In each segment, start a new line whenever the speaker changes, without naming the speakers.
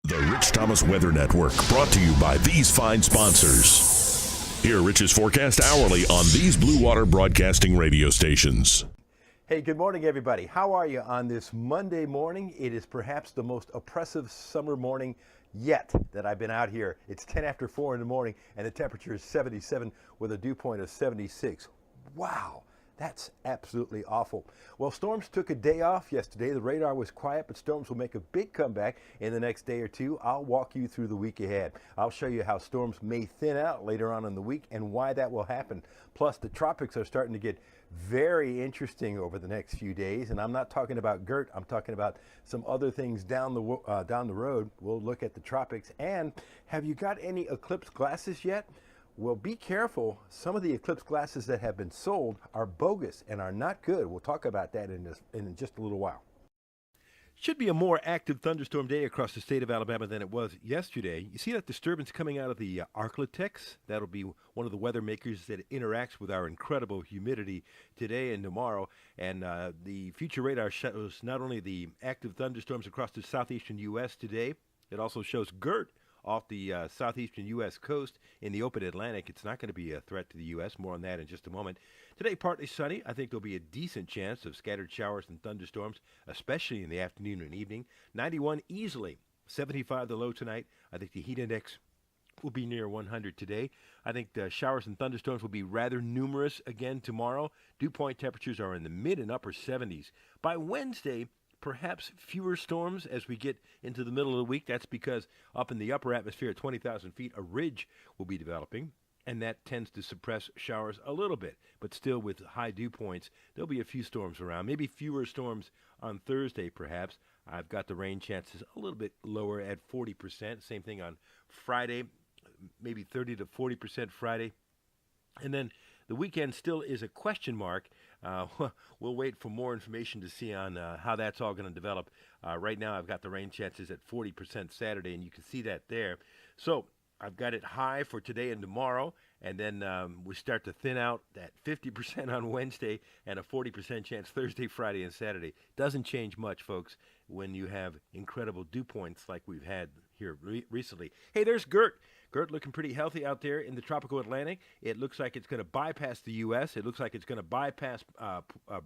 The Rich Thomas Weather Network, brought to you by these fine sponsors. Hear Rich's forecast hourly on these Blue Water Broadcasting radio stations.
Hey, good morning, everybody. How are you on this Monday morning? It is perhaps the most oppressive summer morning yet that I've been out here. It's 10 after 4 in the morning, and the temperature is 77 with a dew point of 76. Wow. That's absolutely awful. Well, storms took a day off yesterday. The radar was quiet, but storms will make a big comeback in the next day or two. I'll walk you through the week ahead. I'll show you how storms may thin out later on in the week and why that will happen. Plus, the tropics are starting to get very interesting over the next few days. And I'm not talking about Gert. I'm talking about some other things down the road. We'll look at the tropics. And have you got any eclipse glasses yet? Well, be careful. Some of the eclipse glasses that have been sold are bogus and are not good. We'll talk about that in just a little while. Should be a more active thunderstorm day across the state of Alabama than it was yesterday. You see that disturbance coming out of the Arclitex? That'll be one of the weather makers that interacts with our incredible humidity today and tomorrow. And the future radar shows not only the active thunderstorms across the southeastern U.S. today, it also shows Gert off the southeastern U.S. coast in the open Atlantic. It's not going to be a threat to the U.S. More on that in just a moment. Today, partly sunny. I think there'll be a decent chance of scattered showers and thunderstorms, especially in the afternoon and evening. 91 easily. 75 the low tonight. I think the heat index will be near 100 today. I think the showers and thunderstorms will be rather numerous again tomorrow. Dew point temperatures are in the mid and upper 70s. By Wednesday, perhaps fewer storms as we get into the middle of the week. That's because up in the upper atmosphere at 20,000 feet, a ridge will be developing, and that tends to suppress showers a little bit. But still, with high dew points, there'll be a few storms around. Maybe fewer storms on Thursday, perhaps. I've got the rain chances a little bit lower at 40%. Same thing on Friday, maybe 30 to 40% Friday. And then the weekend still is a question mark. We'll wait for more information to see on how that's all going to develop. Right now, I've got the rain chances at 40% Saturday, and you can see that there. So I've got it high for today and tomorrow, and then we start to thin out at 50% on Wednesday and a 40% chance Thursday, Friday, and Saturday. Doesn't change much, folks, when you have incredible dew points like we've had here recently. Hey, there's Gert. Gert looking pretty healthy out there in the tropical Atlantic. It looks like it's going to bypass the U.S. It looks like it's going to bypass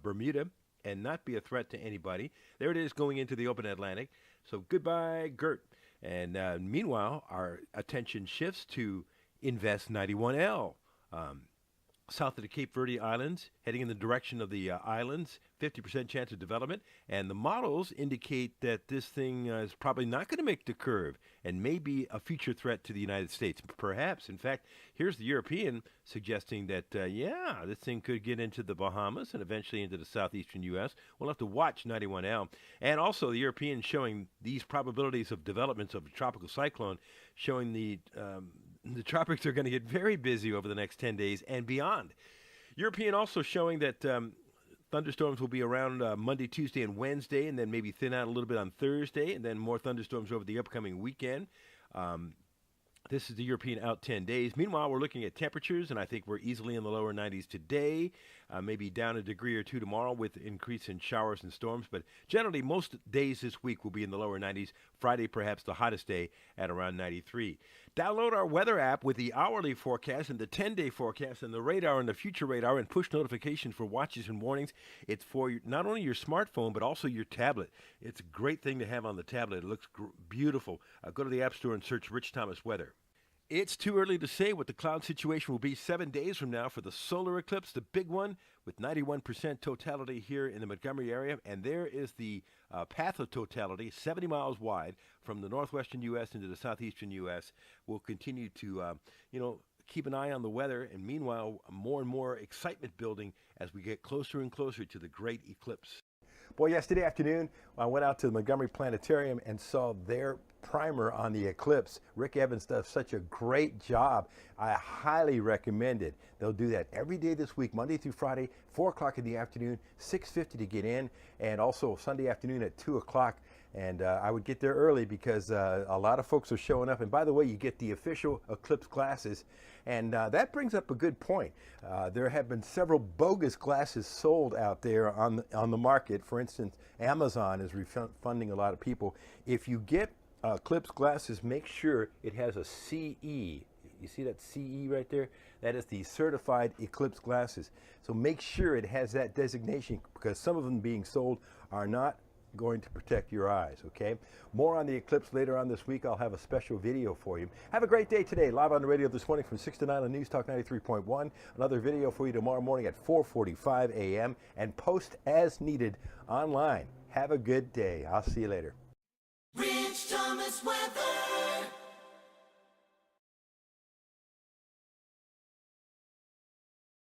Bermuda and not be a threat to anybody. There it is going into the open Atlantic. So goodbye, Gert. And meanwhile, our attention shifts to Invest 91L. South of the Cape Verde Islands, heading in the direction of the islands, 50% chance of development. And the models indicate that this thing is probably not going to make the curve and may be a future threat to the United States. Perhaps, in fact, here's the European suggesting that, this thing could get into the Bahamas and eventually into the southeastern U.S. We'll have to watch 91L. And also the European showing these probabilities of developments of a tropical cyclone, showing the tropics are going to get very busy over the next 10 days and beyond. European also showing that thunderstorms will be around Monday, Tuesday, and Wednesday, and then maybe thin out a little bit on Thursday, and then more thunderstorms over the upcoming weekend. This is the European out 10 days. Meanwhile, we're looking at temperatures, and I think we're easily in the lower 90s today, maybe down a degree or two tomorrow with increase in showers and storms. But generally, most days this week will be in the lower 90s. Friday, perhaps the hottest day at around 93. Download our weather app with the hourly forecast and the 10-day forecast and the radar and the future radar and push notifications for watches and warnings. It's for not only your smartphone, but also your tablet. It's a great thing to have on the tablet. It looks beautiful. Go to the App Store and search Rich Thomas Weather. It's too early to say what the cloud situation will be 7 days from now for the solar eclipse, the big one, with 91% totality here in the Montgomery area. And there is the path of totality, 70 miles wide from the northwestern U.S. into the southeastern U.S. We'll continue to, keep an eye on the weather. And meanwhile, more and more excitement building as we get closer and closer to the great eclipse. Boy, yesterday afternoon, I went out to the Montgomery Planetarium and saw their primer on the eclipse. Rick Evans does such a great job. I highly recommend it. They'll do that every day this week, Monday through Friday, 4 o'clock in the afternoon, 6:50 to get in, and also Sunday afternoon at 2 o'clock. And I would get there early because a lot of folks are showing up. And by the way, you get the official eclipse glasses. And that brings up a good point. There have been several bogus glasses sold out there on the market. For instance, Amazon is refunding a lot of people. If you get eclipse glasses, make sure it has a CE. You see that CE right there? That is the certified eclipse glasses. So make sure it has that designation, because some of them being sold are not going to protect your eyes, okay? More on the eclipse later on this week. I'll have a special video for you. Have a great day today. Live on the radio this morning from 6 to 9 on News Talk 93.1. Another video for you tomorrow morning at 4:45 a.m. and post as needed online. Have a good day. I'll see you later.
Rich Thomas Weather.